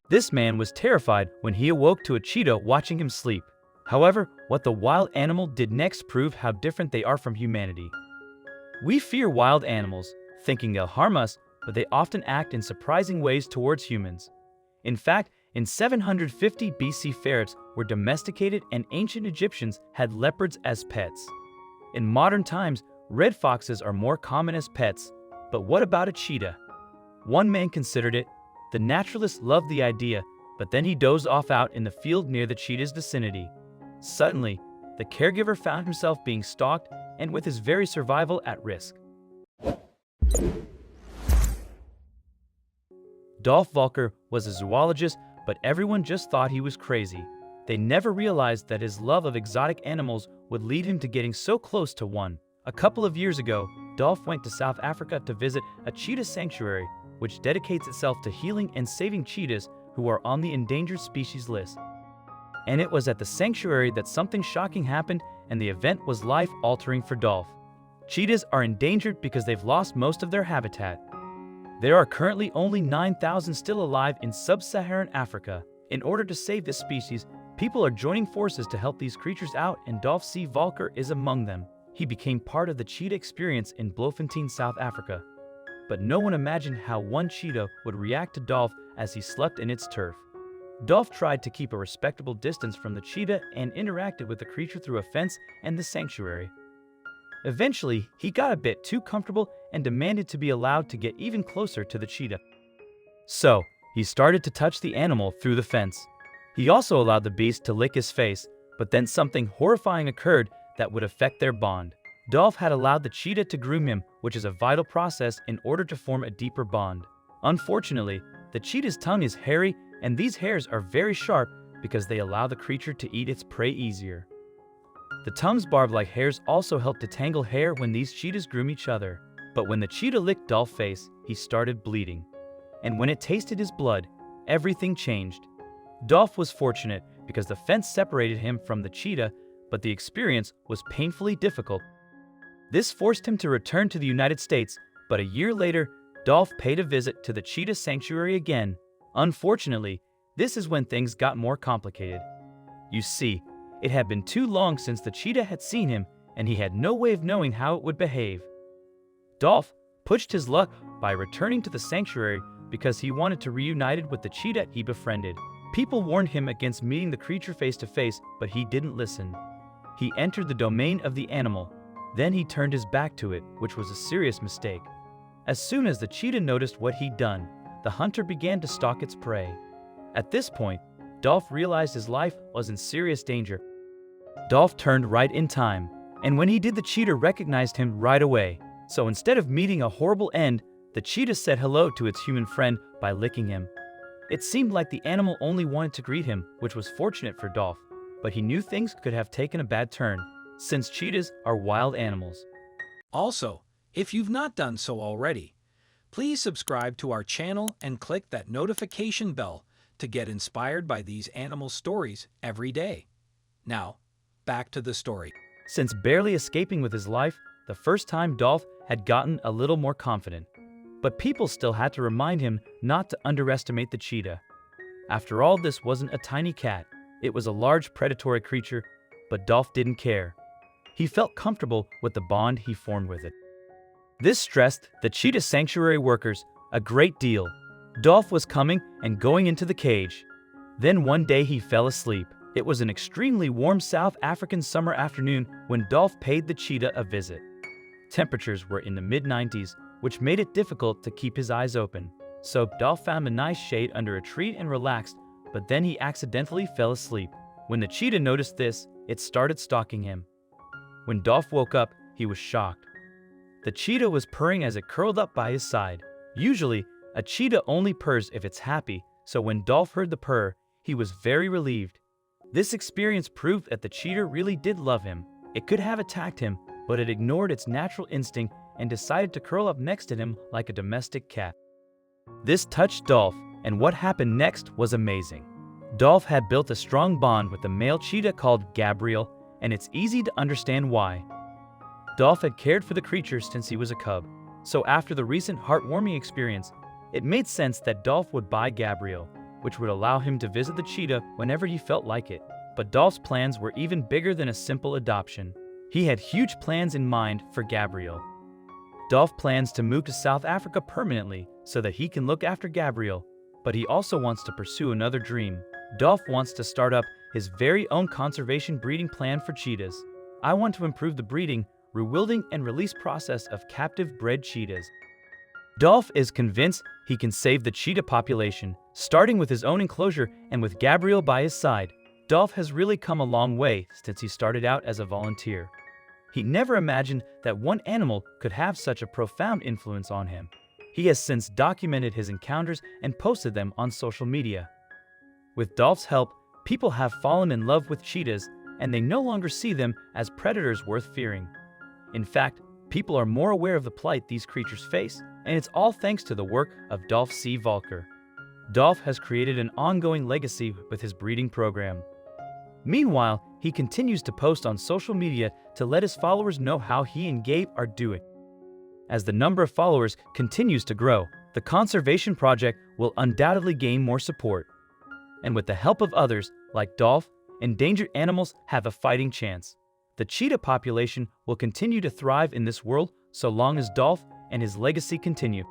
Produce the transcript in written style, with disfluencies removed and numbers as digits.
This man was terrified when he awoke to a cheetah watching him sleep. However, what the wild animal did next proved how different they are from humanity. We fear wild animals, thinking they'll harm us, but they often act in surprising ways towards humans. In fact, in 750 BC, ferrets were domesticated and ancient Egyptians had leopards as pets. In modern times, red foxes are more common as pets, but what about a cheetah? One man considered it. The naturalist loved the idea, but then he dozed off out in the field near the cheetah's vicinity. Suddenly, the caregiver found himself being stalked and with his very survival at risk. Dolf Volker was a zoologist, but everyone just thought he was crazy. They never realized that his love of exotic animals would lead him to getting so close to one. A couple of years ago, Dolf went to South Africa to visit a cheetah sanctuary, which dedicates itself to healing and saving cheetahs who are on the endangered species list. And it was at the sanctuary that something shocking happened, and the event was life-altering for Dolf. Cheetahs are endangered because they've lost most of their habitat. There are currently only 9,000 still alive in sub-Saharan Africa. In order to save this species, people are joining forces to help these creatures out, and Dolf C. Volker is among them. He became part of the cheetah experience in Bloemfontein, South Africa. But no one imagined how one cheetah would react to Dolf as he slept in its turf. Dolf tried to keep a respectable distance from the cheetah and interacted with the creature through a fence and the sanctuary. Eventually, he got a bit too comfortable and demanded to be allowed to get even closer to the cheetah. So, he started to touch the animal through the fence. He also allowed the beast to lick his face, but then something horrifying occurred that would affect their bond. Dolf had allowed the cheetah to groom him, which is a vital process in order to form a deeper bond. Unfortunately, the cheetah's tongue is hairy, and these hairs are very sharp because they allow the creature to eat its prey easier. The tongue's barb-like hairs also help to tangle hair when these cheetahs groom each other. But when the cheetah licked Dolf's face, he started bleeding. And when it tasted his blood, everything changed. Dolf was fortunate because the fence separated him from the cheetah, but the experience was painfully difficult. This forced him to return to the United States, but a year later, Dolf paid a visit to the cheetah sanctuary again. Unfortunately, this is when things got more complicated. You see, it had been too long since the cheetah had seen him, and he had no way of knowing how it would behave. Dolf pushed his luck by returning to the sanctuary because he wanted to reunite with the cheetah he befriended. People warned him against meeting the creature face to face, but he didn't listen. He entered the domain of the animal. Then he turned his back to it, which was a serious mistake. As soon as the cheetah noticed what he'd done, the hunter began to stalk its prey. At this point, Dolf realized his life was in serious danger. Dolf turned right in time, and when he did, the cheetah recognized him right away. So instead of meeting a horrible end, the cheetah said hello to its human friend by licking him. It seemed like the animal only wanted to greet him, which was fortunate for Dolf, but he knew things could have taken a bad turn, since cheetahs are wild animals. Also, if you've not done so already, please subscribe to our channel and click that notification bell to get inspired by these animal stories every day. Now, back to the story. Since barely escaping with his life, the first time Dolf had gotten a little more confident. But people still had to remind him not to underestimate the cheetah. After all, this wasn't a tiny cat. It was a large predatory creature, but Dolf didn't care. He felt comfortable with the bond he formed with it. This stressed the cheetah sanctuary workers a great deal. Dolf was coming and going into the cage. Then one day he fell asleep. It was an extremely warm South African summer afternoon when Dolf paid the cheetah a visit. Temperatures were in the mid-90s, which made it difficult to keep his eyes open. So Dolf found a nice shade under a tree and relaxed, but then he accidentally fell asleep. When the cheetah noticed this, it started stalking him. When Dolf woke up, he was shocked. The cheetah was purring as it curled up by his side. Usually, a cheetah only purrs if it's happy, so when Dolf heard the purr, he was very relieved. This experience proved that the cheetah really did love him. It could have attacked him, but it ignored its natural instinct and decided to curl up next to him like a domestic cat. This touched Dolf, and what happened next was amazing. Dolf had built a strong bond with the male cheetah called Gabriel, and it's easy to understand why. Dolf had cared for the creature since he was a cub, so after the recent heartwarming experience, it made sense that Dolf would buy Gabriel. which would allow him to visit the cheetah whenever he felt like it. But Dolph's plans were even bigger than a simple adoption. He had huge plans in mind for Gabriel. Dolph plans to move to South Africa permanently so that he can look after Gabriel, but he also wants to pursue another dream. Dolph wants to start up his very own conservation breeding plan for cheetahs. I want to improve the breeding, rewilding, and release process of captive bred cheetahs. Dolph is convinced he can save the cheetah population, starting with his own enclosure and with Gabriel by his side. Dolph has really come a long way since he started out as a volunteer. He never imagined that one animal could have such a profound influence on him. He has since documented his encounters and posted them on social media. With Dolph's help, people have fallen in love with cheetahs, and they no longer see them as predators worth fearing. In fact, people are more aware of the plight these creatures face, and it's all thanks to the work of Dolph C. Volker. Dolph has created an ongoing legacy with his breeding program. Meanwhile, he continues to post on social media to let his followers know how he and Gabe are doing. As the number of followers continues to grow, the conservation project will undoubtedly gain more support. And with the help of others, like Dolph, endangered animals have a fighting chance. The cheetah population will continue to thrive in this world so long as Dolph and his legacy continue.